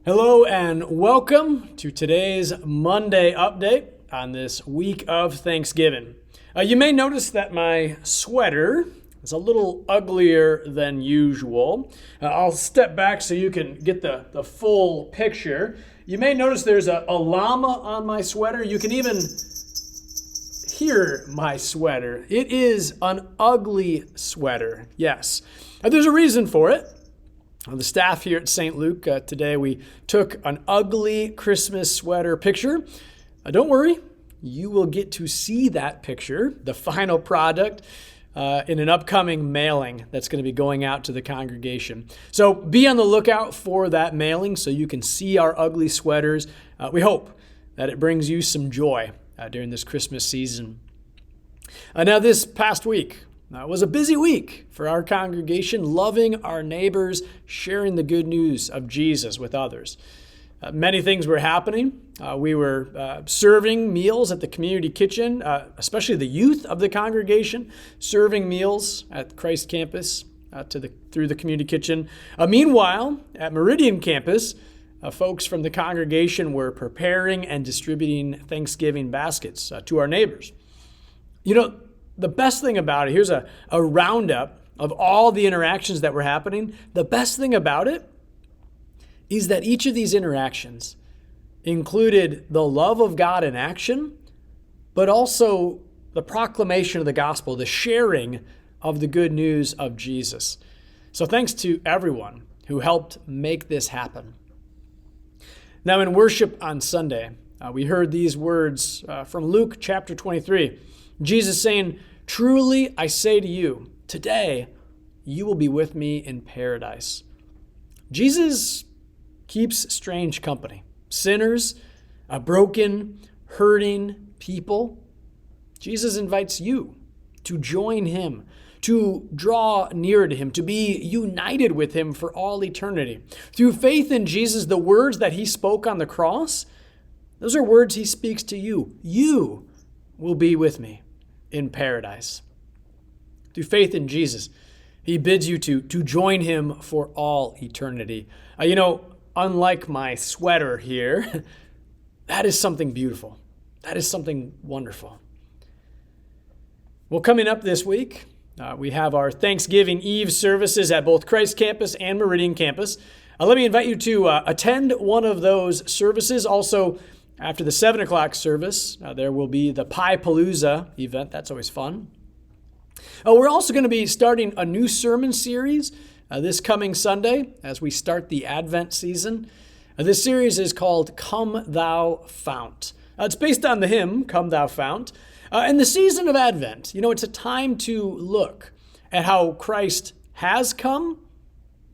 Hello and welcome to today's Monday update on this week of Thanksgiving. You may notice that my sweater is a little uglier than usual. I'll step back so you can get the full picture. You may notice there's a llama on my sweater. You can even hear my sweater. It is an ugly sweater, yes. There's a reason for it. The staff here at St. Luke, today we took an ugly Christmas sweater picture. Don't worry, you will get to see that picture, the final product, in an upcoming mailing that's going to be going out to the congregation. So be on the lookout for that mailing so you can see our ugly sweaters. We hope that it brings you some joy during this Christmas season. Now this past week, it was a busy week for our congregation, loving our neighbors, sharing the good news of Jesus with others. Many things were happening. We were serving meals at the community kitchen, especially the youth of the congregation, serving meals at Christ Campus through the community kitchen. Meanwhile, at Meridian Campus, folks from the congregation were preparing and distributing Thanksgiving baskets to our neighbors. You know, the best thing about it, here's a roundup of all the interactions that were happening. The best thing about it is that each of these interactions included the love of God in action, but also the proclamation of the gospel, the sharing of the good news of Jesus. So thanks to everyone who helped make this happen. Now in worship on Sunday, we heard these words from Luke chapter 23. Jesus saying, "Truly I say to you, today you will be with me in paradise." Jesus keeps strange company. Sinners, broken, hurting people. Jesus invites you to join him, to draw near to him, to be united with him for all eternity. Through faith in Jesus, the words that he spoke on the cross, those are words he speaks to you. You will be with me in paradise. Through faith in Jesus, he bids you to join him for all eternity. Unlike my sweater here, that is something beautiful. That is something wonderful. Well, coming up this week, we have our Thanksgiving Eve services at both Christ Campus and Meridian Campus. Let me invite you to attend one of those services. Also, after the 7 o'clock service, there will be the Pie Palooza event. That's always fun. We're also going to be starting a new sermon series this coming Sunday as we start the Advent season. This series is called Come Thou Fount. It's based on the hymn, Come Thou Fount. And the season of Advent, it's a time to look at how Christ has come,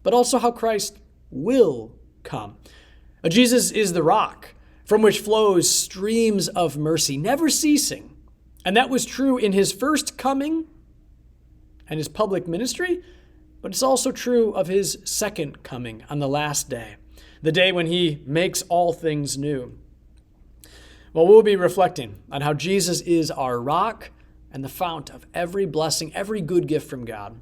but also how Christ will come. Jesus is the rock from which flows streams of mercy, never ceasing. And that was true in his first coming and his public ministry, but it's also true of his second coming on the last day, the day when he makes all things new. Well, we'll be reflecting on how Jesus is our rock and the fount of every blessing, every good gift from God.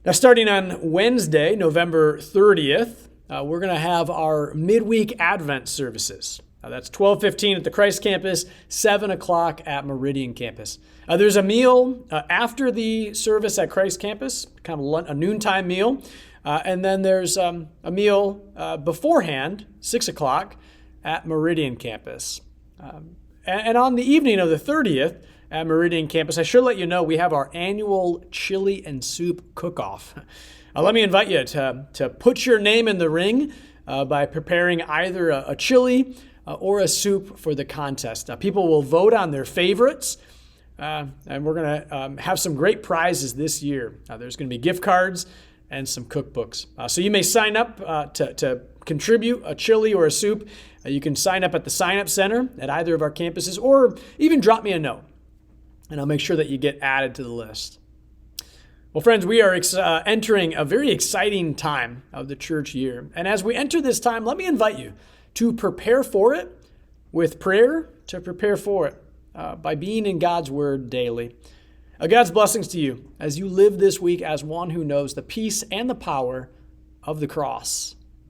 Now, starting on Wednesday, November 30th, we're going to have our midweek Advent services. That's 12:15 at the Christ Campus, 7 o'clock at Meridian Campus. There's a meal after the service at Christ Campus, kind of a noontime meal. And then there's a meal beforehand, 6 o'clock, at Meridian Campus. And on the evening of the 30th at Meridian Campus, I should let you know we have our annual chili and soup cook-off. Let me invite you to put your name in the ring by preparing either a chili or a soup for the contest. People will vote on their favorites, and we're going to have some great prizes this year. There's going to be gift cards and some cookbooks. So you may sign up to contribute a chili or a soup. You can sign up at the sign-up center at either of our campuses, or even drop me a note, and I'll make sure that you get added to the list. Well, friends, we are entering a very exciting time of the church year. And as we enter this time, let me invite you to prepare for it with prayer, to prepare for it by being in God's Word daily. God's blessings to you as you live this week as one who knows the peace and the power of the cross.